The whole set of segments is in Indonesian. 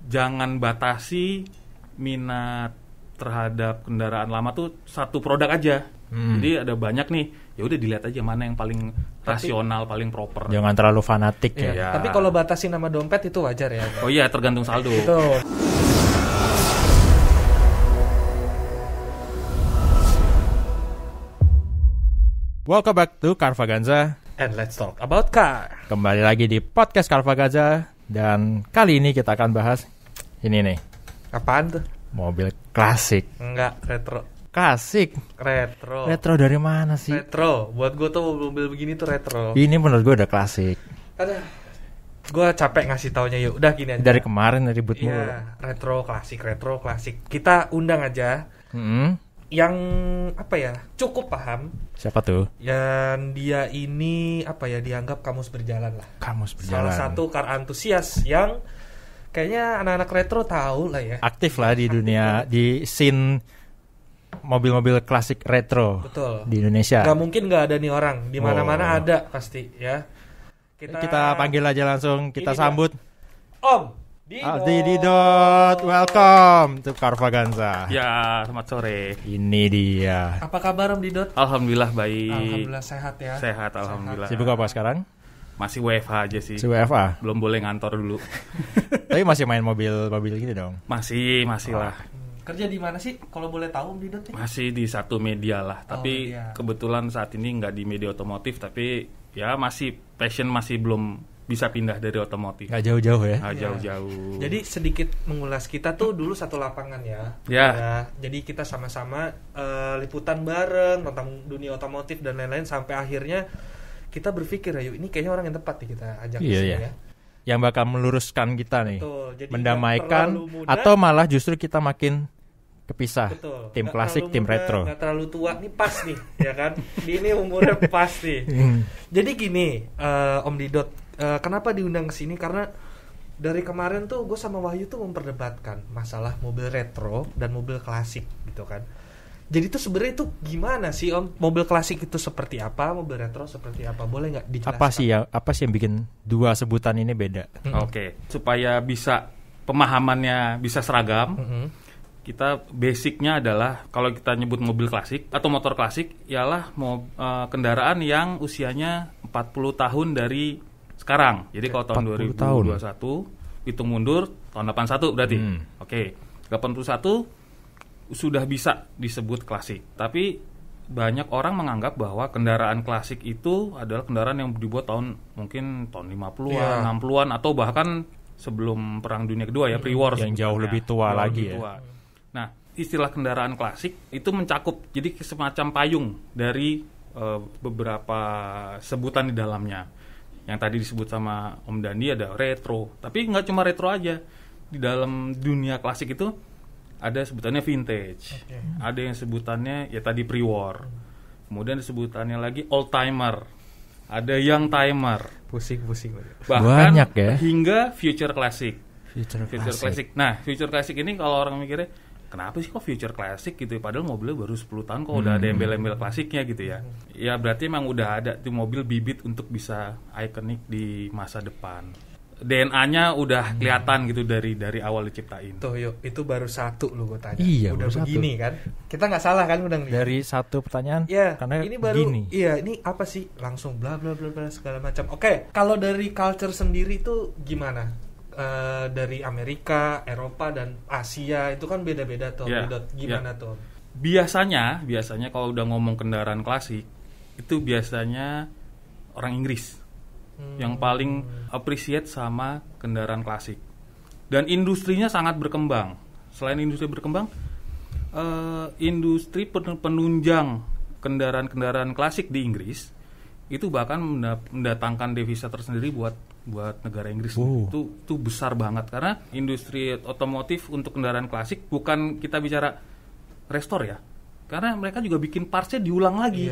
jangan batasi minat terhadap kendaraan lama tuh satu produk aja. Jadi ada banyak nih, ya udah dilihat aja mana yang paling rasional, paling proper. Jangan terlalu fanatik ya. Iya. Tapi kalau batasi nama dompet itu wajar ya. Oh iya, tergantung saldo. Itu. Welcome back to Carvaganza. And let's talk about car. Kembali lagi di podcast Carvaganza. Dan kali ini kita akan bahas ini nih, Apaan tuh? mobil klasik. Enggak, retro. Klasik? Retro. Retro dari mana sih? Retro. Buat gue tuh mobil begini tuh retro. Ini menurut gue udah klasik. Aduh. Gue capek ngasih taunya yuk. Udah gini aja. Dari kemarin ribut mulu. Iya, retro klasik. Kita undang aja yang apa ya? Cukup paham. Siapa tuh? Yang dia ini apa ya, dianggap kamus berjalan lah. Kamus berjalan. Salah satu car antusias yang kayaknya anak-anak retro tahu lah ya. Aktif lah di dunia, di scene mobil-mobil klasik retro. Betul. Di Indonesia. Gak mungkin gak ada nih orang. Di mana-mana ada pasti ya. Kita panggil aja langsung, kita Ini sambut Om Didot. Didot. Welcome to Carvaganza. Ya, selamat sore. Ini dia. Apa kabar Om Didot? Alhamdulillah baik. Alhamdulillah sehat ya. Sehat, alhamdulillah. Sibuk apa sekarang? Masih WFH aja sih. WFA. Belum boleh ngantor dulu. Tapi masih main mobil gini dong. Masih lah. Kerja di mana sih kalau boleh tahu Om Didot? Masih di satu media lah. Tapi media. kebetulan saat ini nggak di media otomotif. Tapi ya masih passion masih belum bisa pindah dari otomotif. Nggak jauh-jauh ya. Nggak jauh-jauh. Jadi sedikit mengulas, kita tuh dulu satu lapangan ya. Ya. Jadi kita sama-sama liputan bareng tentang dunia otomotif dan lain-lain sampai akhirnya kita berpikir ayo ini kayaknya orang yang tepat nih kita ajak di sini ya. Yang bakal meluruskan kita nih. Betul. Jadi mendamaikan nggak terlalu muda, atau malah justru kita makin kepisah. betul. Tim Nggak klasik, terlalu tim muda, retro. nggak terlalu tua, nih pas nih, ya kan? Ini umurnya pas nih. Jadi gini, Om Didot, kenapa diundang ke sini? Karena dari kemarin tuh gue sama Wahyu tuh memperdebatkan masalah mobil retro dan mobil klasik gitu kan. Jadi tuh sebenarnya itu gimana sih Om? Mobil klasik itu seperti apa? Mobil retro seperti apa? Boleh nggak dijelaskan? Apa sih yang bikin dua sebutan ini beda? Oke. Supaya bisa pemahamannya bisa seragam. Kita basicnya adalah kalau kita nyebut mobil klasik atau motor klasik ialah kendaraan yang usianya 40 tahun dari sekarang. Jadi kalau tahun 2021 hitung mundur tahun 81 berarti. Oke. 81 sudah bisa disebut klasik. Tapi banyak orang menganggap bahwa kendaraan klasik itu adalah kendaraan yang dibuat mungkin tahun 50-an, 60-an atau bahkan sebelum Perang Dunia Kedua ya, pre-war Yang jauh lebih tua lagi ya. Nah, istilah kendaraan klasik itu mencakup jadi semacam payung dari beberapa sebutan di dalamnya. Yang tadi disebut sama Om Dandi ada retro, tapi nggak cuma retro aja. Di dalam dunia klasik itu ada sebutannya vintage, ada yang sebutannya ya tadi pre-war, kemudian sebutannya lagi old timer, ada young timer, Pusing. bahkan Banyak ya. hingga future classic. Future Classic. Nah, future classic ini kalau orang mikirnya kenapa sih kok future classic gitu ya? Padahal mobilnya baru 10 tahun kok udah ada embel-embel klasiknya gitu ya. Ya berarti emang udah ada tuh mobil bibit untuk bisa ikonik di masa depan. DNA-nya udah kelihatan gitu dari awal diciptain. Tuh yuk, itu baru satu lu gue tanya. Iya, udah baru begini kan? Kita nggak salah kan undang nih? Dari satu pertanyaan, Ya, karena ini baru. gini. Iya, ini apa sih? Langsung bla bla bla bla segala macam. Oke, kalau dari culture sendiri itu gimana? Dari Amerika, Eropa dan Asia itu kan beda-beda tuh. Gimana tuh? Biasanya kalau udah ngomong kendaraan klasik itu biasanya orang Inggris yang paling appreciate sama kendaraan klasik. Dan industrinya sangat berkembang. Selain industri berkembang, industri penunjang kendaraan-kendaraan klasik di Inggris itu bahkan mendatangkan devisa tersendiri buat negara Inggris. Itu besar banget karena industri otomotif untuk kendaraan klasik bukan kita bicara restore ya. Karena mereka juga bikin partsnya diulang lagi.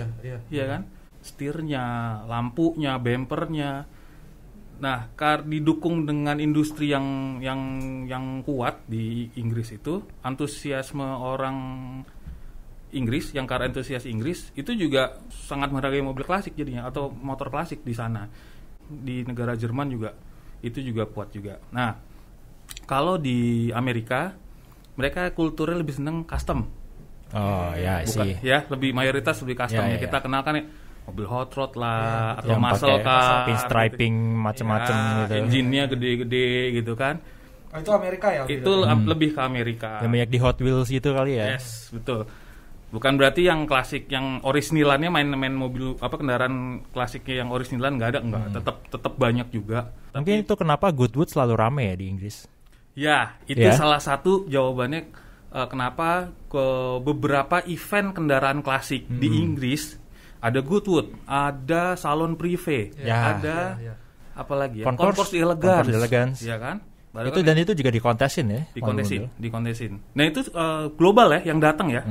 Iya kan? Setirnya, lampunya, bempernya. Nah, didukung dengan industri yang kuat di Inggris itu, antusiasme orang Inggris, yang car enthusiast Inggris itu juga sangat menghargai mobil klasik jadinya atau motor klasik di sana. Di negara Jerman juga itu juga kuat juga. Nah, Kalau di Amerika, mereka kulturnya lebih seneng custom. Oh ya sih. Ya, lebih mayoritas lebih custom. Ya, ya, Kita kenal kan ya, mobil hot rod lah, atau Yang muscle pakai car, pinstriping macem-macem gitu. Engine-nya gede-gede gitu kan. Itu Amerika ya? Itu lebih ke Amerika. Yang banyak di Hot Wheels gitu kali ya. Yes, betul. Bukan berarti yang klasik, yang originalannya main mobil kendaraan klasiknya yang originalan nggak ada, tetap banyak juga. Mungkin itu kenapa Goodwood selalu rame ya di Inggris. Ya, itu salah satu jawabannya kenapa ke beberapa event kendaraan klasik di Inggris ada Goodwood, ada Salon Privé, ada apa lagi ya? Concours Elegance, ya kan? Itu dan itu juga dikontesin ya? Dikontesin. Nah itu global ya yang datang ya.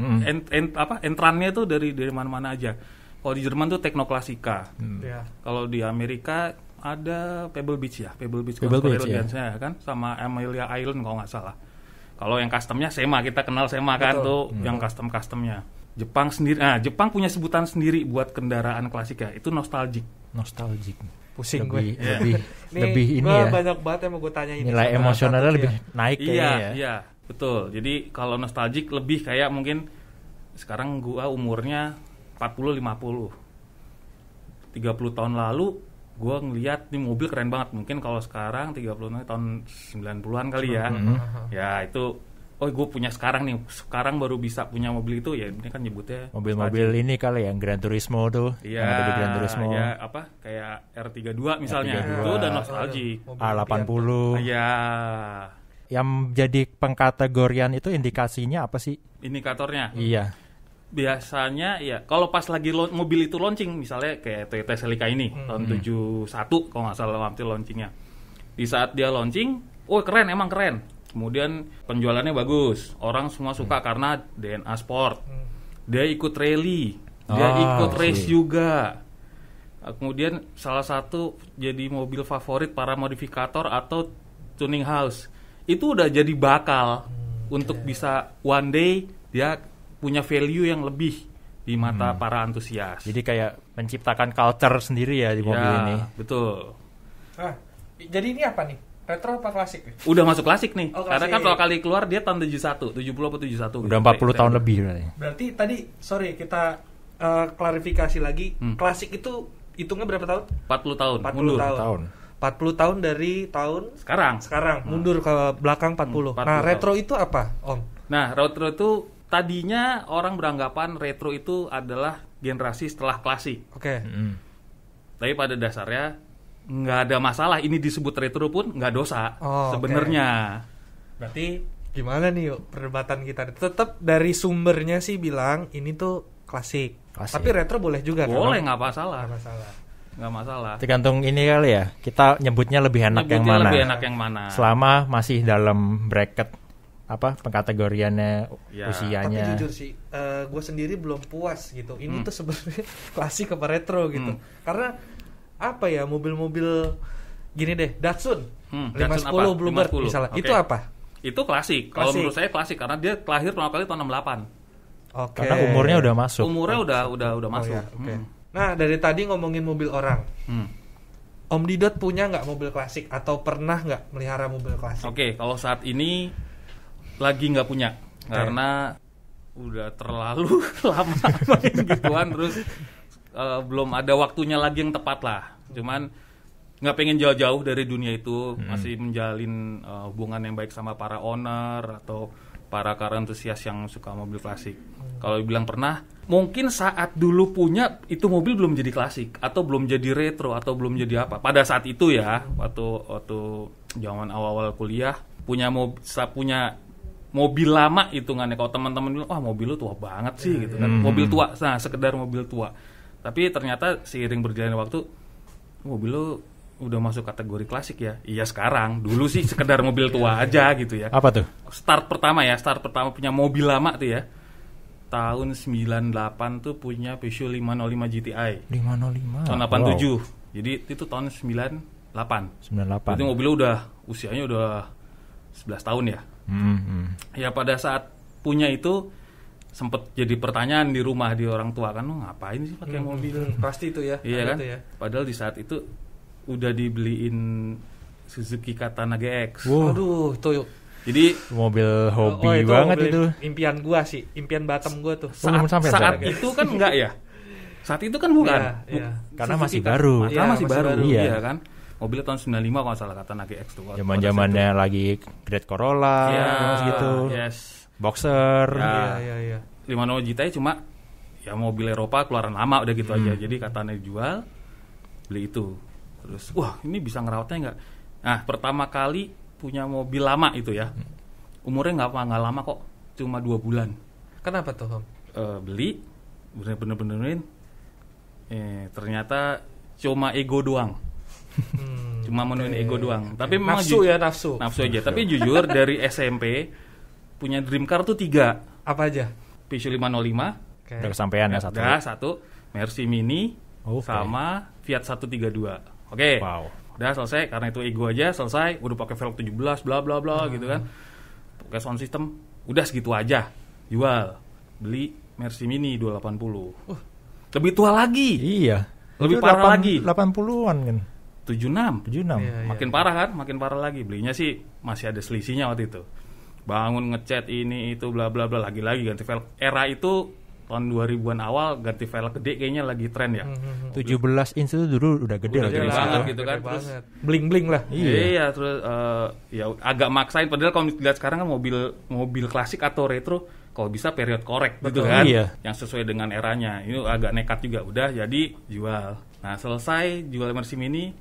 Entrannya itu dari mana-mana aja. Kalau di Jerman tuh Technoklasika. Kalau di Amerika ada Pebble Beach ya, Pebble Beach ya kan, sama Amelia Island kalau nggak salah. Kalau yang customnya SEMA, kita kenal SEMA kan tuh, yang customnya. Jepang sendiri, Jepang punya sebutan sendiri buat kendaraan klasik ya, itu nostalgic. Pusing lebih ini ya. Banyak banget yang mau gue tanya ini. Nilai emosionalnya lebih naik kayaknya ya. Iya, betul. Jadi kalau nostalgic lebih kayak mungkin sekarang gua umurnya 40-50. 30 tahun lalu gua ngelihat nih mobil keren banget. Mungkin kalau sekarang 30 tahun 90-an kali ya. Ya itu gue punya sekarang baru bisa punya mobil itu ya, ini kan nyebutnya mobil-mobil ini kali yang Gran Turismo tuh. Iya, yang ada di Gran Turismo. Ya, kayak R32 misalnya. Itu udah nostalgic. A80. Iya. Yang jadi pengkategorian itu indikasinya apa sih? Indikatornya? Iya. Biasanya ya kalau pas lagi mobil itu launching, misalnya kayak Toyota Celica ini tahun 71 kalau nggak salah waktu launchingnya. Di saat dia launching, keren, emang keren. Kemudian penjualannya bagus, orang semua suka karena DNA Sport. Dia ikut rally, dia ikut race juga. Kemudian salah satu jadi mobil favorit para modifikator atau tuning house. Itu udah jadi bakal untuk bisa one day dia punya value yang lebih di mata para antusias. Jadi kayak menciptakan culture sendiri ya di mobil ini. Betul. Jadi ini apa nih? Retro apa klasik? Udah masuk klasik nih. Klasik. Karena kan kalau kali keluar dia tahun 70 atau 71. Udah 40 tahun lebih berarti. Berarti tadi kita klarifikasi lagi. Klasik itu hitungnya berapa tahun? 40 tahun. 40 mundur. tahun. 40 tahun dari tahun sekarang. Mundur ke belakang 40. Nah, retro itu apa, Om? Nah, retro itu tadinya orang beranggapan retro itu adalah generasi setelah klasik. Oke. Tapi pada dasarnya nggak ada masalah, ini disebut retro pun nggak dosa sebenarnya. Berarti gimana nih yuk perdebatan kita? Tetap dari sumbernya sih bilang ini tuh klasik. Tapi retro boleh juga. Boleh, nggak masalah. Nggak masalah. Tergantung ini kali ya. Kita nyebutnya lebih enak yang mana. Selama masih dalam bracket pengkategoriannya usianya. Tapi jujur sih, gue sendiri belum puas gitu. Ini tuh sebenarnya klasik apa retro gitu. Karena apa ya, mobil-mobil gini deh, Datsun 510 Bluebird misalnya. Itu apa? Itu klasik. Kalau menurut saya klasik karena dia lahir pertama kali tahun 68. Karena umurnya udah masuk. Udah masuk. Ya, Nah, dari tadi ngomongin mobil orang. Om Didot punya nggak mobil klasik atau pernah nggak melihara mobil klasik? Kalau saat ini lagi nggak punya karena udah terlalu lama main gituan, terus belum ada waktunya lagi yang tepat lah. Cuman nggak pengen jauh-jauh dari dunia itu, masih menjalin hubungan yang baik sama para owner atau para car enthusiast yang suka mobil klasik. Kalau bilang pernah, mungkin saat dulu punya itu mobil belum jadi klasik atau belum jadi retro atau belum jadi apa. Pada saat itu ya, waktu zaman awal-awal kuliah punya mobil lama hitungannya. Kalau teman-teman bilang, mobil lu tua banget sih gitu kan. Mobil tua, sekedar mobil tua. Tapi ternyata seiring berjalannya waktu, mobil lo udah masuk kategori klasik ya. Iya sekarang, dulu sih sekedar mobil tua aja gitu ya. Apa tuh? Start pertama punya mobil lama tuh ya. Tahun 98 tuh punya Peugeot 505 GTI. 505. Tahun 87. Jadi itu tahun 98. Itu mobilnya usianya udah 11 tahun ya. Ya pada saat punya itu sempet jadi pertanyaan di rumah, di orang tua kan, ngapain sih pakai mobil? Pasti itu ya. Iya kan? Ya. Padahal di saat itu udah dibeliin Suzuki Katana GX. Aduh, tuh. Jadi mobil hobi banget mobil itu. Impian gua sih, impian Batam gua tuh. Saat itu kan enggak ya? Saat itu kan bukan. Iya. Karena Suzuki masih baru. Karena masih baru. Iya. Iya kan? Mobilnya tahun 95 kalau salah Katana GX tuh. Zaman-zamannya lagi Great Corolla gitu. Yes. Boxer. Iya. 50 juta cuma ya mobil Eropa keluaran lama udah gitu aja. Jadi Katana dijual, beli itu. Terus wah, ini bisa ngerawatnya enggak? Nah, pertama kali punya mobil lama itu ya. Umurnya nggak lama kok, cuma 2 bulan. Kenapa tuh, Om? Beli, bener-benerin. Ternyata cuma ego doang. Cuma menuin ego doang. Tapi memang nafsu aja. Tapi jujur dari SMP punya dream car tuh 3. Apa aja? Peugeot 505. Udah kesampean ya satu. Udah satu. Mercy Mini sama Fiat 132. Oke. Wow. Udah selesai karena itu ego aja selesai. Udah pakai velg 17 bla bla bla gitu kan. Pakai sound system. Udah segitu aja. Jual. Beli Mercy Mini 280. Lebih tua lagi. Iya. Lebih parah lagi. 80-an kan. 76. Makin Parah kan? Makin parah lagi. Belinya sih masih ada selisihnya waktu itu. Bangun ngecat ini itu bla bla bla lagi ganti velg. Era itu tahun 2000-an awal ganti velg gede kayaknya lagi tren ya. 17 inch itu dulu udah gede gede banget gitu kan. Terus bling-bling lah. Iya, terus ya agak maksain padahal kalau dilihat sekarang kan mobil klasik atau retro kalau bisa period korek gitu kan. Iya. Yang sesuai dengan eranya. Ini agak nekat juga udah jadi jual. Nah, selesai jual Mercy Mini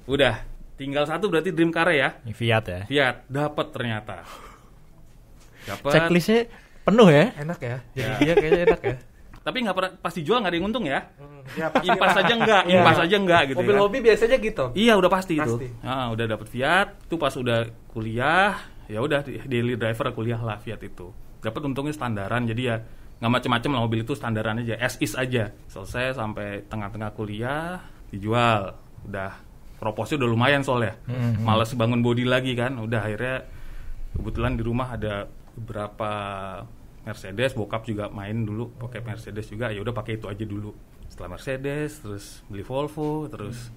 udah tinggal satu berarti dream car ya. Fiat ya. Fiat dapat ternyata. Checklistnya penuh ya. Enak ya. Jadi dia kayaknya enak ya. Tapi nggak pernah pasti jual nggak ada yang untung ya. Impas aja enggak gitu. Mobil ya. hobi biasanya gitu. Iya udah pasti. Itu. Nah, udah dapet Fiat. Itu pas udah kuliah, ya udah daily driver kuliah lah Fiat itu. Dapat untungnya standaran jadi ya nggak macam-macam lah mobil itu standaran aja, as is aja. Selesai sampai tengah-tengah kuliah dijual. Udah proposnya udah lumayan soalnya. Males bangun body lagi kan. Udah akhirnya kebetulan di rumah ada beberapa Mercedes, bokap juga main dulu pakai Mercedes juga, ya udah pakai itu aja dulu. Setelah Mercedes, terus beli Volvo, terus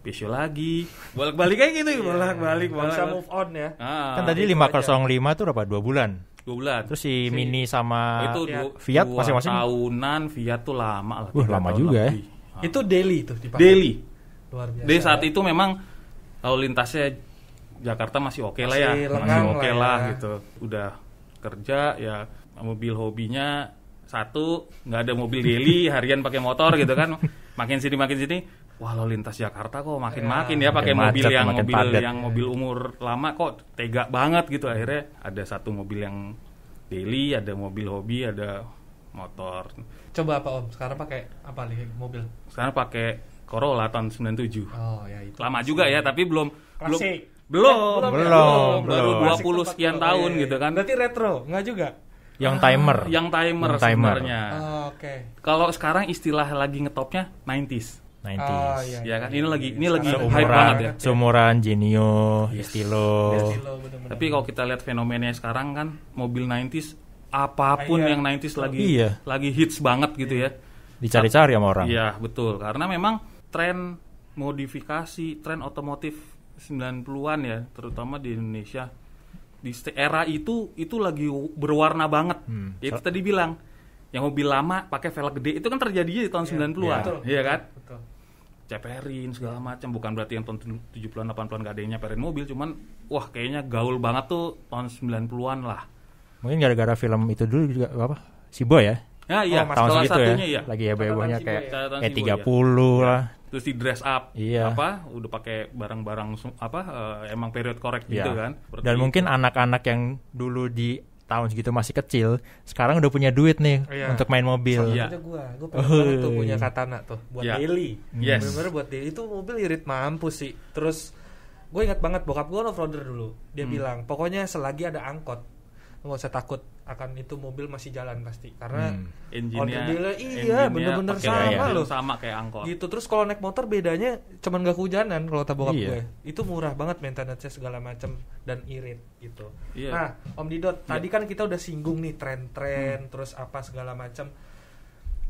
Peugeot lagi, bolak-balik kayak gitu, bolak-balik. Bisa move on ya. Kan tadi 505 tuh berapa? 2 bulan. 2 bulan. Terus si Mini sama itu Fiat masing-masing tahunan, Fiat tuh lama lah. Lama juga ya. Itu daily tuh dipakai. Daily. Luar biasa. Dari saat itu memang lalu lintasnya Jakarta masih oke lah ya, masih oke lah gitu. Udah kerja ya mobil hobinya satu, nggak ada mobil daily, harian pakai motor gitu kan. Makin sini wah lalu lintas Jakarta kok makin ya pakai mobil yang mobil umur lama kok tega banget gitu. Akhirnya ada satu mobil yang daily, ada mobil hobi, ada motor. Coba apa Om? Sekarang pakai apa nih mobil? Sekarang pakai Corolla tahun 97. Oh ya itu. Lama juga ya, tapi belum belum. Baru 20 sekian tahun gitu kan. Berarti retro, enggak juga? Yang timer sebenarnya. Oke. Kalau sekarang istilah lagi ngetopnya 90s. Iya Kan ini lagi hype banget ya. Seumuran Genio, Estilo. Tapi kalau kita lihat fenomenanya sekarang kan mobil 90s apapun yang 90s lagi hits banget gitu ya. Dicari-cari sama orang. Iya, betul. Karena memang tren modifikasi, tren otomotif 90-an ya, terutama di Indonesia. Di era itu lagi berwarna banget. Ya itu tadi bilang, yang mobil lama pakai velg gede itu kan terjadinya di tahun 90-an. Iya kan? Betul. Ceperin segala macam, bukan berarti yang tahun 70-an 80-an gak ada yang nyeperin mobil, cuman wah kayaknya gaul banget tuh tahun 90-an lah. Mungkin gara-gara film itu dulu juga apa? Si Boy ya? Ya iya, tahun salah segitu satunya ya. Lagi heboh-hebohnya kayak E30 lah. Terus di dress up udah pakai barang-barang emang period korek gitu kan. Dan mungkin anak-anak yang dulu di tahun segitu masih kecil, sekarang udah punya duit nih untuk main mobil. Iya. Gue pengen tuh punya Katana tuh buat daily. Yes. Bener-bener buat daily. Itu mobil irit mampus sih. Terus gue ingat banget bokap gue off-roader dulu. Dia bilang, pokoknya selagi ada angkot, nggak usah takut akan itu mobil masih jalan pasti karena engine-nya bener-bener sama kayak angkot gitu. Terus kalau naik motor bedanya cuman gak kehujanan kalau kata bokap gue, itu murah banget maintenance-nya segala macam dan irit gitu. Nah Om Didot tadi kan kita udah singgung nih tren-tren terus apa segala macam,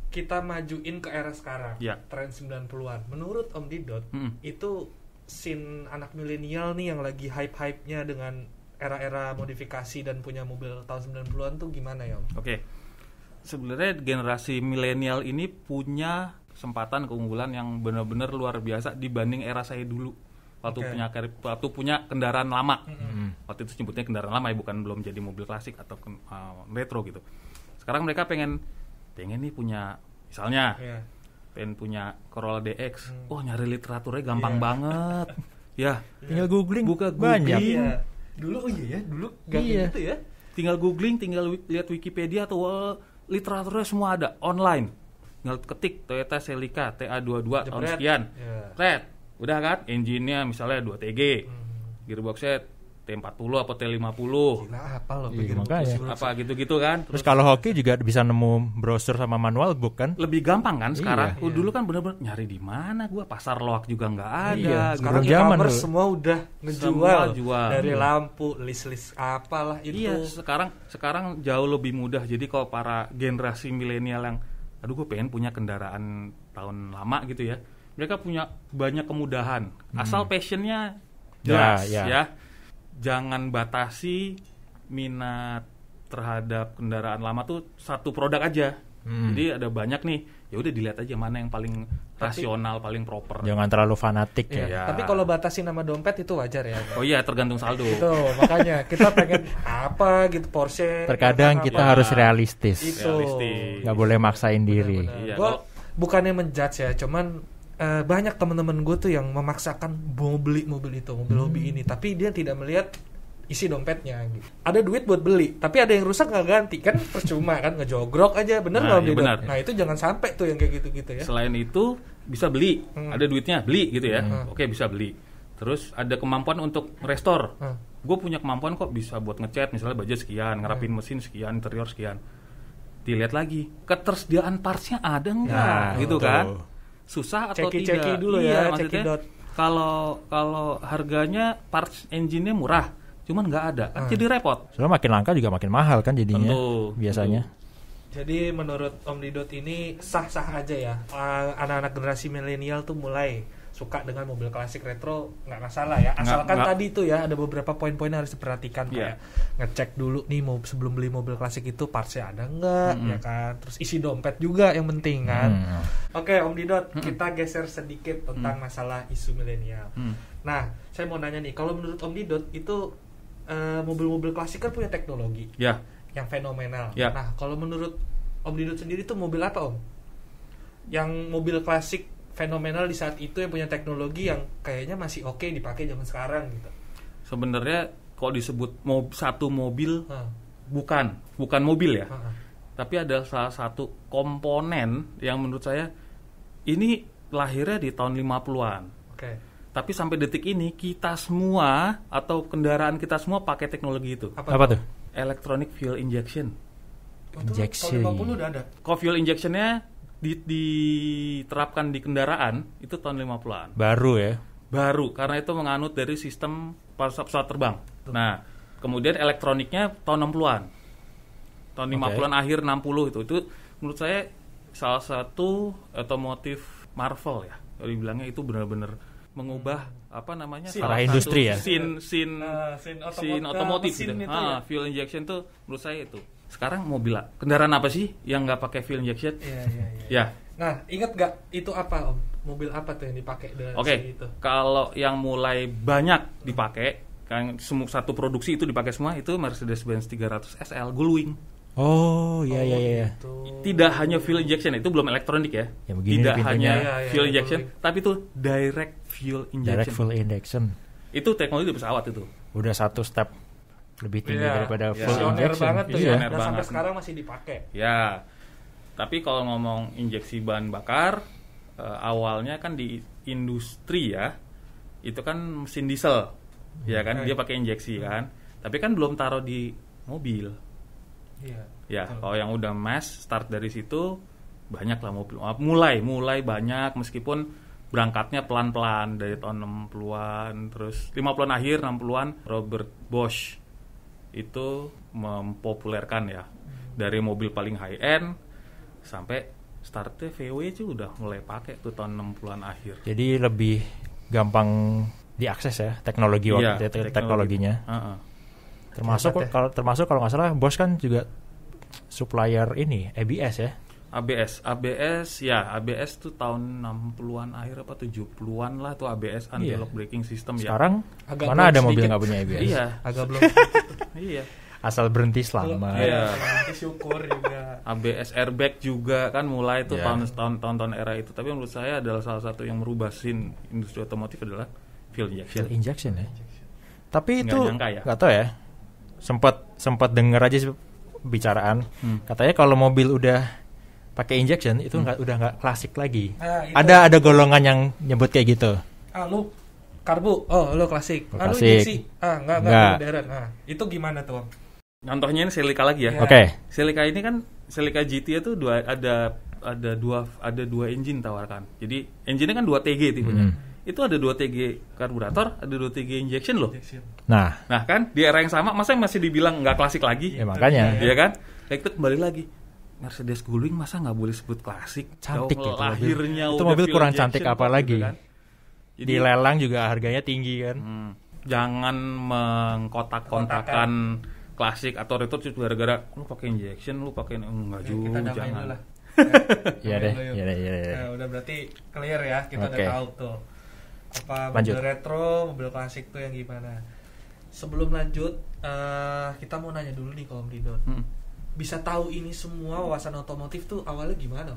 kita majuin ke era sekarang tren 90-an. Menurut Om Didot itu scene anak milenial nih yang lagi hype-hypenya dengan era-era modifikasi dan punya mobil tahun 90-an tuh gimana ya Om? Oke. Sebenarnya generasi milenial ini punya kesempatan keunggulan yang benar-benar luar biasa dibanding era saya dulu. Waktu punya kendaraan lama. Waktu itu sebutnya kendaraan lama ya, bukan belum jadi mobil klasik atau retro gitu. Sekarang mereka pengen nih punya, misalnya pengen punya Corolla DX. Nyari literaturnya gampang banget. Ya, tinggal googling, buka googling. Dulu dulu gak gitu ya. Tinggal googling, tinggal lihat Wikipedia atau literaturnya semua ada online. Tinggal ketik Toyota Celica TA22 tahun sekian. Red. Udah kan? Engine-nya misalnya 2TG. Gearbox-nya T40 atau T50. Gila, apa loh apa gitu-gitu kan. Terus kalau hoki juga bisa nemu browser sama manual book kan? Lebih gampang kan sekarang. Dulu kan bener-bener nyari di mana gua, pasar loak juga nggak ada. Sekarang e-commerce semua udah ngejual. Dari lampu, list-list apalah itu. Iya, sekarang jauh lebih mudah. Jadi kalau para generasi milenial yang gue pengen punya kendaraan tahun lama gitu ya. Mereka punya banyak kemudahan. Asal passionnya jelas ya. Jangan batasi minat terhadap kendaraan lama tuh satu produk aja. Jadi ada banyak nih. Ya udah dilihat aja mana yang paling rasional, paling proper. Jangan terlalu fanatik ya. Tapi kalau batasi nama dompet itu wajar ya. Oh iya, tergantung saldo. Itu makanya kita pengen apa gitu, Porsche. Terkadang kita harus realistis. Itu. Nggak boleh maksain diri. Gue bukannya menjudge ya, cuman banyak teman-teman gue tuh yang memaksakan mau beli mobil itu, mobil hobi ini, tapi dia tidak melihat isi dompetnya gitu. Ada duit buat beli, tapi ada yang rusak nggak ganti, kan percuma kan, ngejogrok aja, bener nggak beli? Nah itu jangan sampai tuh yang kayak gitu-gitu ya. Selain itu bisa beli, ada duitnya beli gitu ya, oke bisa beli. Terus ada kemampuan untuk restore. Gue punya kemampuan kok bisa buat ngecat, misalnya budget sekian, ngerapin mesin sekian, interior sekian. Dilihat lagi ketersediaan partsnya ada nggak, gitu kan? Susah atau tidak? Ceki dulu ya, maksudnya kalau harganya parts engine-nya murah, cuman nggak ada, kan jadi repot. Soalnya makin langka juga makin mahal kan jadinya. Biasanya. Jadi menurut Om Didot ini sah-sah aja ya. Anak-anak generasi milenial tuh mulai suka dengan mobil klasik retro, nggak masalah ya. Asalkan tadi itu ya ada beberapa poin-poin yang harus diperhatikan, kayak ngecek dulu nih sebelum beli mobil klasik itu partsnya ada nggak, ya kan. Terus isi dompet juga yang penting kan. Oke, Om Didot, kita geser sedikit tentang masalah isu milenial. Nah, saya mau nanya nih, kalau menurut Om Didot itu mobil-mobil klasik kan punya teknologi yang fenomenal. Nah, kalau menurut Om Didot sendiri tuh mobil apa Om? Yang mobil klasik fenomenal di saat itu yang punya teknologi yang kayaknya masih oke dipakai zaman sekarang gitu. Sebenarnya kalau disebut satu mobil bukan mobil ya. Tapi ada salah satu komponen yang menurut saya ini lahirnya di tahun 50-an. Tapi sampai detik ini kita semua atau kendaraan kita semua pakai teknologi itu. Apa tuh? Electronic fuel injection. Injection. Kalau 50 udah ada. Kalau fuel injectionnya diterapkan di kendaraan itu tahun 50-an. Baru ya? Baru, karena itu menganut dari sistem pesawat terbang. Nah, kemudian elektroniknya tahun 60-an. Tahun 50-an akhir 60 itu menurut saya salah satu otomotif Marvel ya. Kalau dibilangnya itu benar-benar mengubah arah industri ya. Scene otomotif gitu. Fuel injection tuh menurut saya itu. Sekarang kendaraan apa sih yang nggak pakai fuel injection? Iya. Nah, ingat nggak itu apa Om? Mobil apa tuh yang dipakai dengan itu? Kalau yang mulai banyak dipakai, kan satu produksi itu dipakai semua, itu Mercedes-Benz 300 SL Gullwing. Oh iya. Tidak hanya fuel injection, itu belum elektronik ya. Tidak hanya fuel injection, tapi itu direct fuel injection. Itu teknologi di pesawat itu. Udah satu step lebih tinggi daripada full injection. Banget tuh ya. Dan sampai sekarang masih dipakai. Ya. Tapi kalau ngomong injeksi bahan bakar, awalnya kan di industri ya, itu kan mesin diesel, ya kan, dia pakai injeksi kan. Tapi kan belum taruh di mobil. Ya, kalau yang udah mass start dari situ banyak lah mobil. Mulai banyak, meskipun berangkatnya pelan-pelan dari tahun 60-an, terus 50-an akhir 60-an Robert Bosch itu mempopulerkan ya, dari mobil paling high end sampai startnya VW itu udah mulai pakai tuh tahun 60-an akhir. Jadi lebih gampang diakses ya teknologinya. Termasuk kalau nggak salah Bosch kan juga supplier ini ABS ya. ABS tuh tahun 60-an akhir apa 70-an lah tuh ABS anti-lock braking system. Sekarang mana ada mobil nggak punya ABS? Iya, agak belum. Iya. Asal berhenti selamat. Iya, syukur juga. ABS airbag juga kan mulai tuh tahun-tahun era itu. Tapi menurut saya adalah salah satu yang merubah scene industri otomotif adalah fuel injection ya. Tapi itu nggak tahu ya. Sempat dengar aja bicaraan. Katanya kalau mobil udah pakai injection itu udah nggak klasik lagi. Ada golongan yang nyebut kayak gitu. Lu karbu, lu klasik. Lu injeksi, nggak modern. Itu gimana tuh? Contohnya ini Celica lagi ya. Oke. Celica ini kan Celica GT itu ada dua engine tawarkan. Jadi engine-nya kan 2 TG tipenya. Itu ada 2 TG karburator, ada 2 TG injection loh. Nah kan di era yang sama masa masih dibilang nggak klasik lagi? Ya makanya. Iya kan? Kayak itu kembali lagi. Mercedes Gullwing masa nggak boleh sebut klasik? Cantik gitu lahirnya itu mobil kurang cantik apa lagi gitu kan? Jadi, di lelang juga harganya tinggi kan. Jangan mengkotak-kontakan klasik atau retro gara-gara lu pakai injection, lu pakai enggak juga, jangan. Iya deh. Udah berarti clear ya, kita udah tahu tuh apa mobil retro, mobil klasik tuh yang gimana. Sebelum lanjut, kita mau nanya dulu nih kalau Om Didot. Bisa tahu ini semua wawasan otomotif tuh awalnya gimana?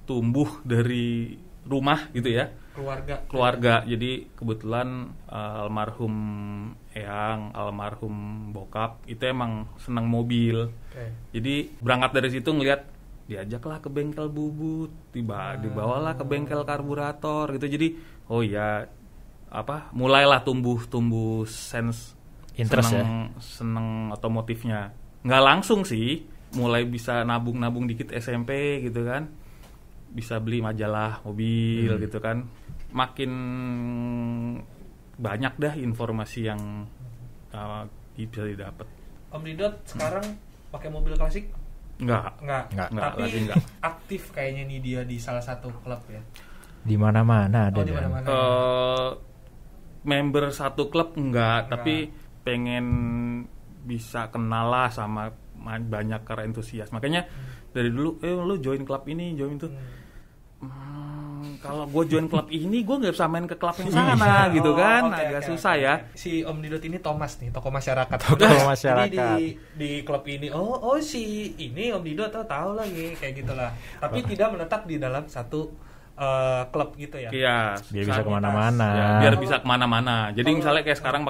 Tumbuh dari rumah gitu ya. Keluarga. Jadi kebetulan almarhum eyang, almarhum bokap itu emang senang mobil. Jadi berangkat dari situ ngelihat diajaklah ke bengkel bubut, dibawalah ke bengkel karburator gitu. Jadi mulailah tumbuh sense interest seneng otomotifnya. Nggak langsung sih, mulai bisa nabung dikit SMP gitu kan, bisa beli majalah mobil gitu kan, makin banyak dah informasi yang bisa didapat. Om Didot sekarang pakai mobil klasik? Enggak. Tapi aktif kayaknya nih dia di salah satu klub ya. Di mana-mana ada. Di mana-mana. Member satu klub enggak, tapi pengen bisa kenal lah sama banyak karena antusias. Makanya dari dulu lu join klub ini, join itu. Kalau gue join klub ini gue nggak bisa main ke klub yang sana gitu kan. Agak susah ya. Si Om Didot ini Thomas nih, tokoh masyarakat. Jadi di klub ini si ini Om Didot tahu lagi kayak gitulah. Tapi tidak menetap di dalam satu klub gitu ya. Iya, biar bisa kemana-mana. Ya, biar bisa kemana-mana. Jadi misalnya kayak sekarang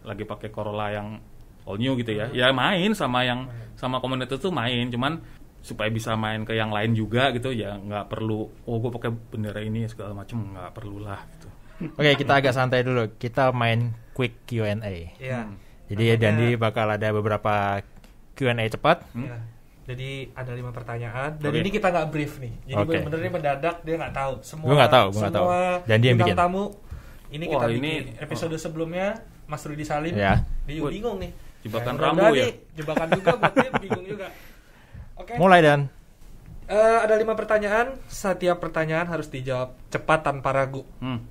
lagi pakai Corolla yang all new gitu ya. Ya main sama komunitas tuh main, cuman supaya bisa main ke yang lain juga gitu ya, nggak perlu gue pakai bendera ini segala macam, nggak perlu lah gitu. Oke, kita agak santai dulu, kita main quick Q&A. Jadi Dandi bakal ada beberapa Q&A cepat. Jadi ada 5 pertanyaan dan ini kita nggak brief nih, jadi bener-bener ini mendadak, dia nggak tahu semua. Gue nggak tahu. Dan dia yang bikin tamu ini kita bikin episode sebelumnya Mas Rudi Salim dia bingung nih, jebakan Rambo ya, jebakan juga buat dia bingung juga. Mulai Dan. Ada 5 pertanyaan. Setiap pertanyaan harus dijawab cepat tanpa ragu.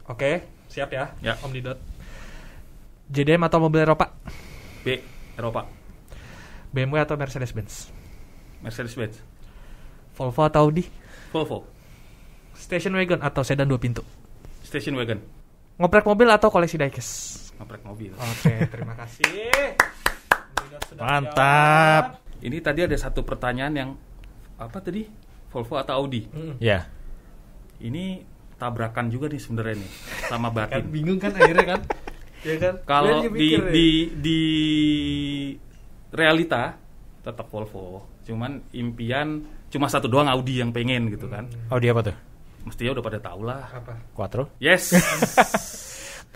Oke, siap ya, Om Didot. JDM atau mobil Eropa? B, Eropa. BMW atau Mercedes-Benz? Mercedes-Benz. Volvo atau Audi? Volvo. Station wagon atau sedan 2 pintu? Station wagon. Ngoprek mobil atau koleksi diecast? Ngoprek mobil. Oke, terima kasih. Mantap. Ini tadi ada satu pertanyaan yang apa tadi? Volvo atau Audi? Ya. Ini tabrakan juga nih sebenarnya nih sama batin. Kan bingung kan akhirnya kan? Ya kan? Kalau di realita tetap Volvo. Cuman impian cuma satu doang Audi yang pengen gitu kan. Audi apa tuh? Mestinya udah pada tahu lah. Apa? Quattro? Yes.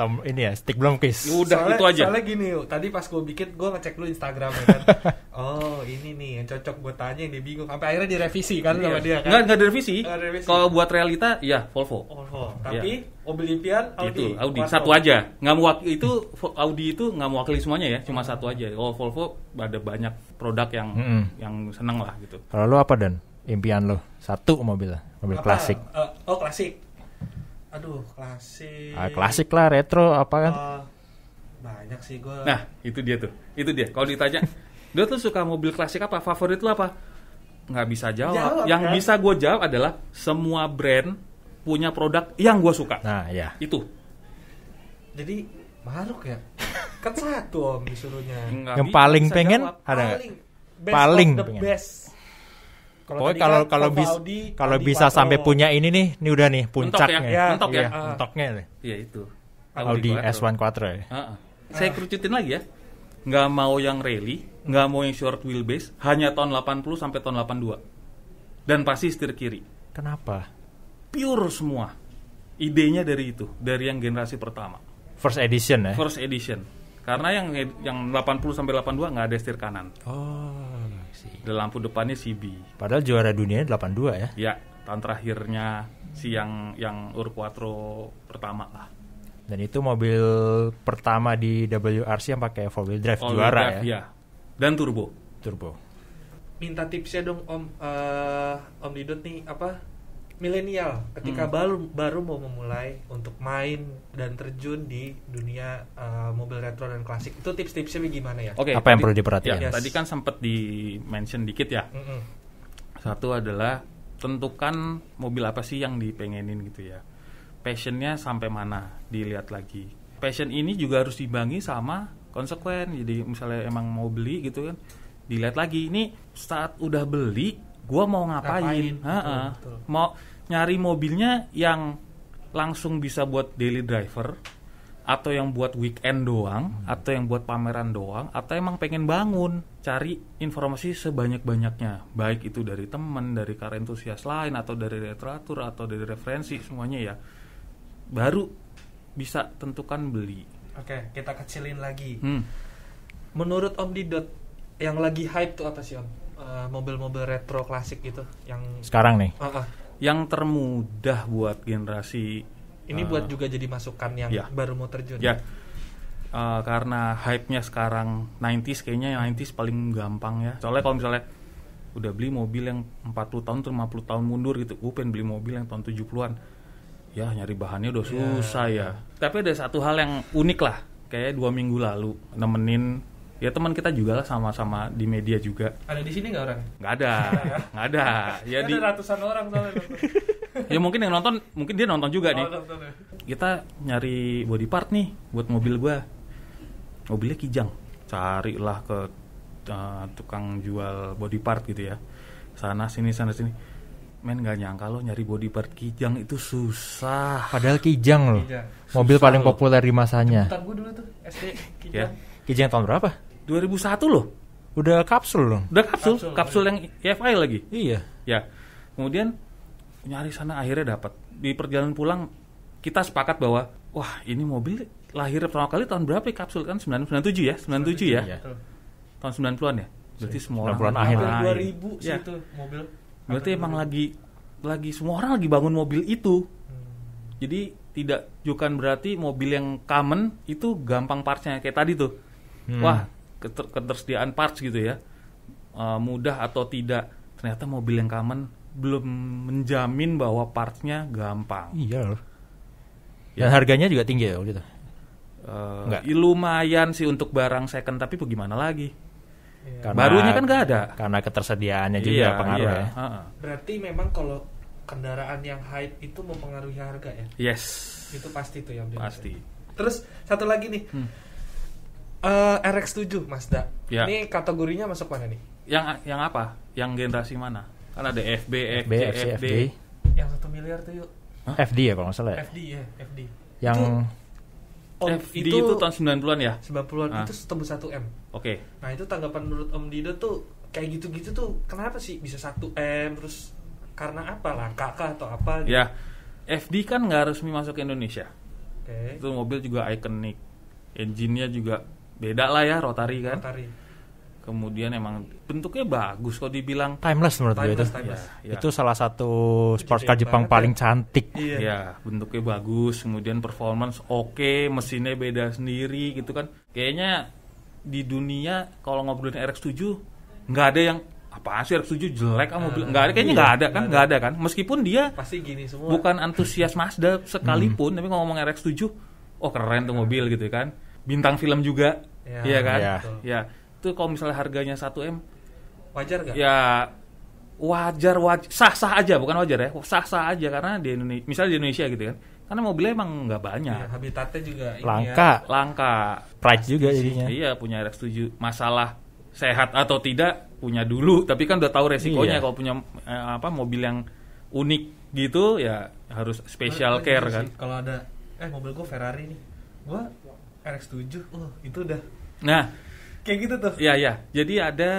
Ini ya, stick Blomqvist. Udah itu aja. Soalnya gini, tadi pas gue bikin, gue ngecek dulu Instagram ya kan. Ini nih yang cocok gue tanya, yang dia bingung. Sampai akhirnya direvisi kan sama dia kan. Nggak direvisi. Kalau buat realita, ya Volvo. Tapi mobil impian Audi. Itu Audi satu aja. Nggak mewakili itu Audi itu nggak mewakili semuanya ya, cuma satu aja. Kalau Volvo ada banyak produk yang seneng lah gitu. Kalau lo apa Dan? Impian lo? Satu mobil klasik. Klasik. Aduh, klasik. Klasik lah, retro apa kan? Banyak sih gue. Nah, itu dia tuh. Itu dia. Kalau ditanya, Dot lu suka mobil klasik apa? Favorit lu apa? Nggak bisa jawab. Yang kan? Bisa gue jawab adalah semua brand punya produk yang gue suka. Nah, ya. Itu. Jadi maruk ya? Kan satu om disuruhnya. Yang paling pengen jawab. Ada paling pengen. Best. Pokoknya kalau bisa Quattro. Sampai punya ini udah nih puncaknya. Mentok ya. Mentoknya nih. Iya itu. Audi S1 Quattro ya. Saya kerucutin lagi ya. Nggak mau yang rally, nggak mau yang short wheelbase, hanya tahun 80 sampai tahun 82. Dan pasti setir kiri. Kenapa? Pure semua. Idenya dari itu, dari yang generasi pertama. First edition ya? First edition. Karena yang 80 sampai 82 nggak ada setir kanan. Oh, dan lampu depannya CB. Padahal juara dunia 82 ya? Ya, tahun terakhirnya si yang Quattro pertama lah. Dan itu mobil pertama di WRC yang pakai 4-wheel drive juara ya? Dan turbo. Minta tipsnya dong Om Didot nih milenial ketika baru mau memulai untuk main dan terjun di dunia mobil retro dan klasik. Itu tips-tipsnya gimana ya? Okay, apa yang perlu diperhatikan? Ya, tadi kan sempat di-mention dikit ya. Satu adalah tentukan mobil apa sih yang dipengenin gitu ya. Passionnya sampai mana dilihat lagi. Passion ini juga harus dibangi sama konsekuen. Jadi misalnya emang mau beli gitu kan, dilihat lagi. Ini saat udah beli, gua mau ngapain? Betul. Mau nyari mobilnya yang langsung bisa buat daily driver, atau yang buat weekend doang, atau yang buat pameran doang, atau emang pengen bangun, cari informasi sebanyak-banyaknya, baik itu dari teman, dari car enthusiast lain, atau dari literatur, atau dari referensi, semuanya ya. Baru bisa tentukan beli. Oke, kita kecilin lagi. Menurut Om Didot, yang lagi hype tuh apa sih Om? Mobil-mobil retro klasik gitu yang sekarang nih. Yang termudah buat generasi ini buat juga jadi masukan yang baru mau terjun. Ya. Karena hype-nya sekarang 90s, kayaknya yang 90s paling gampang ya. Soalnya kalau misalnya udah beli mobil yang 40 tahun atau 50 tahun mundur gitu, gue pengen beli mobil yang tahun 70-an. Ya nyari bahannya udah susah ya. Tapi ada satu hal yang unik lah. Kayak 2 minggu lalu nemenin ya teman kita juga lah, sama-sama di media juga. Ada di sini nggak orang? Nggak ada. Ya ada ratusan orang soalnya. Ya mungkin yang nonton, mungkin dia nonton juga nih. Kita nyari body part nih buat mobil gua. Mobilnya Kijang. Carilah ke tukang jual body part gitu ya. Sana sini. Men gak nyangka lo nyari body part Kijang itu susah. Padahal Kijang loh. Mobil susah paling populer di masanya. Jemputan gue dulu tuh SD Kijang. Kijang tahun berapa? 2001 loh. Udah kapsul loh. Udah kapsul yang EFI lagi. Iya. Ya. Kemudian nyari sana akhirnya dapat. Di perjalanan pulang kita sepakat bahwa wah, ini mobil lahir pertama kali tahun berapa ya kapsul kan? 97 ya? 97 ya? Iya. Tahun 90-an ya? Berarti semua orang akhir 2000 sih itu mobil. Berarti emang lagi semua orang lagi bangun mobil itu. Jadi bukan berarti mobil yang common itu gampang partsnya kayak tadi tuh. Wah, ketersediaan parts gitu ya. Mudah atau tidak. Ternyata mobil yang common belum menjamin bahwa partsnya gampang. Iya loh. Dan harganya juga tinggi ya gitu. Lumayan sih untuk barang second, tapi bagaimana lagi? Karena, barunya kan nggak ada. Karena ketersediaannya juga pengaruh ya. Berarti memang kalau kendaraan yang hype itu mempengaruhi harga ya? Yes. Itu pasti tuh yang pasti. Terus satu lagi nih, RX-7 Mazda. Ya. Ini kategorinya masuk mana nih? Yang apa? Yang generasi mana? Kan ada FB, FD. Yang 1 miliar tuh yuk. FD ya kalau nggak salah. FD. Yang FD itu tahun 90-an ya? 90-an itu tembus 1M. Oke. Nah, itu tanggapan menurut Om Dido tuh kayak gitu-gitu tuh kenapa sih bisa 1M, terus karena apa lah, kakak atau apa gitu? Ya, FD kan nggak resmi masuk ke Indonesia. Oke. Itu mobil juga ikonik. Engine-nya juga beda lah ya, rotary kan. Kemudian emang bentuknya bagus, kalau dibilang timeless menurut gue itu. Ya. Itu salah satu sports car Jepang paling cantik. Iya, bentuknya bagus, kemudian performance oke, mesinnya beda sendiri gitu kan. Kayaknya di dunia kalau ngobrolin RX-7 nggak ada yang apa sih RX-7 jelek mobil, nggak ada, kayaknya nggak ada kan, meskipun dia pasti gini semua, bukan antusias Mazda sekalipun, tapi ngomong RX-7, oh keren tuh mobil gitu kan, bintang film juga, iya kan, ya itu kalau misalnya harganya 1M, wajar nggak? Ya wajar, sah aja, bukan wajar ya, sah aja, karena di Indonesia, misalnya di Indonesia gitu kan, karena mobilnya emang nggak banyak, habitatnya juga langka, price juga jadinya. Iya, punya RX-7, masalah sehat atau tidak punya dulu, tapi kan udah tahu resikonya. Kalau punya mobil yang unik gitu ya harus special care kan. Kalau ada mobil gue Ferrari nih, gue RX-7, itu udah. Nah, kayak gitu tuh. Iya. Jadi ada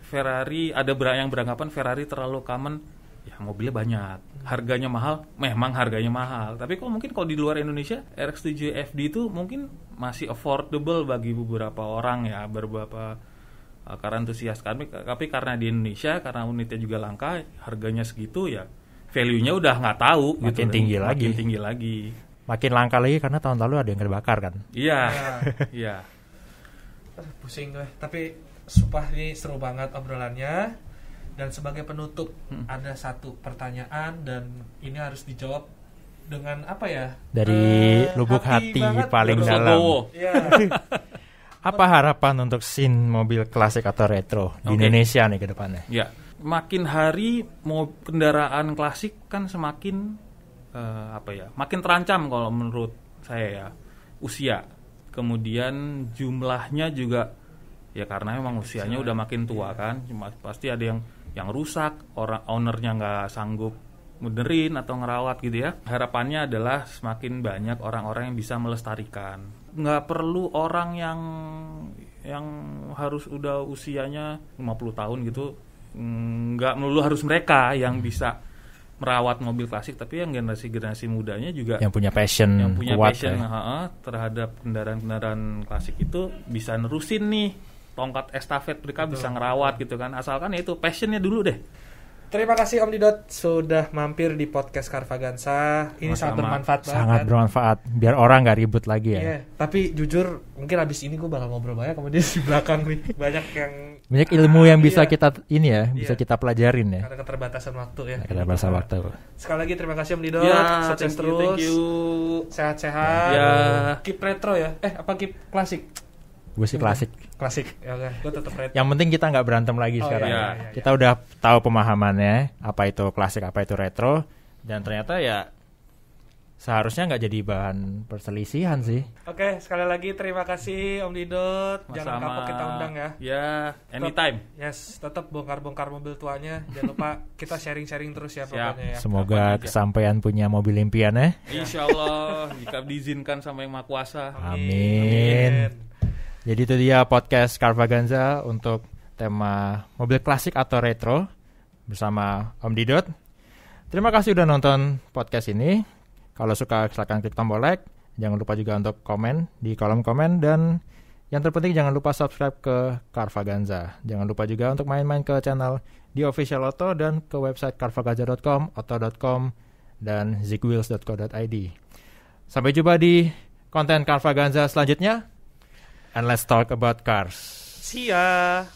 Ferrari, ada yang beranggapan Ferrari terlalu common, ya mobilnya banyak, harganya mahal, memang harganya mahal. Tapi kalau di luar Indonesia, RX-7 FD itu mungkin masih affordable bagi beberapa orang ya, beberapa karena antusias kami. Tapi karena di Indonesia, karena unitnya juga langka, harganya segitu ya, value-nya udah nggak tahu. Makin gitu, tinggi lagi. Makin langka lagi karena tahun lalu ada yang kebakar kan. Iya. Pusing gue. Tapi sumpah ini seru banget obrolannya. Dan sebagai penutup ada satu pertanyaan dan ini harus dijawab dengan apa ya? Dari lubuk hati paling dalam. Apa harapan untuk scene mobil klasik atau retro di Indonesia nih ke depannya? Ya, makin hari kendaraan klasik kan semakin makin terancam kalau menurut saya ya, usia. Kemudian jumlahnya juga ya karena memang usianya udah makin tua kan, pasti ada yang rusak, ownernya nggak sanggup benerin atau ngerawat gitu ya. Harapannya adalah semakin banyak orang-orang yang bisa melestarikan. Nggak perlu orang yang harus udah usianya 50 tahun gitu, nggak melulu harus mereka yang bisa merawat mobil klasik, tapi yang generasi mudanya juga yang punya passion kuat terhadap kendaraan klasik itu bisa nerusin nih tongkat estafet, mereka bisa ngerawat gitu kan, asalkan ya itu passionnya dulu deh. Terima kasih Om Didot sudah mampir di podcast Carvaganza. Ini sangat bermanfaat banget. Sangat bermanfaat, biar orang nggak ribut lagi ya. Iya, tapi jujur mungkin abis ini gue bakal ngobrol banyak kemudian di belakang nih. Banyak ilmu yang bisa kita bisa kita pelajarin ya. Ada keterbatasan waktu ya. Keterbatasan waktu. Sekali lagi terima kasih Om Didot. Sukses terus. Thank you. Sehat-sehat. Ya. Keep retro ya. Apa keep klasik? Gue sih klasik. Ya udah, gue tetap retro. Yang penting kita nggak berantem lagi sekarang. Iya. Kita udah tahu pemahamannya, apa itu klasik, apa itu retro, dan ternyata ya seharusnya nggak jadi bahan perselisihan sih. Oke, sekali lagi terima kasih Om Didot. Jangan kapok kita undang ya. Ya, anytime. Yes, tetap bongkar-bongkar mobil tuanya. Jangan lupa kita sharing-sharing terus ya pokoknya ya. Semoga kesampaian punya mobil impian ya. Insya Allah, jika diizinkan sama Yang Maha Kuasa. Amin. Jadi itu dia podcast Carvaganza untuk tema mobil klasik atau retro bersama Om Didot. Terima kasih udah nonton podcast ini. Kalau suka silakan klik tombol like. Jangan lupa juga untuk komen di kolom komen. Dan yang terpenting jangan lupa subscribe ke Carvaganza. Jangan lupa juga untuk main-main ke channel The Official Auto dan ke website carvaganza.com, auto.com, dan zigwheels.co.id. Sampai jumpa di konten Carvaganza selanjutnya. And let's talk about cars. See ya.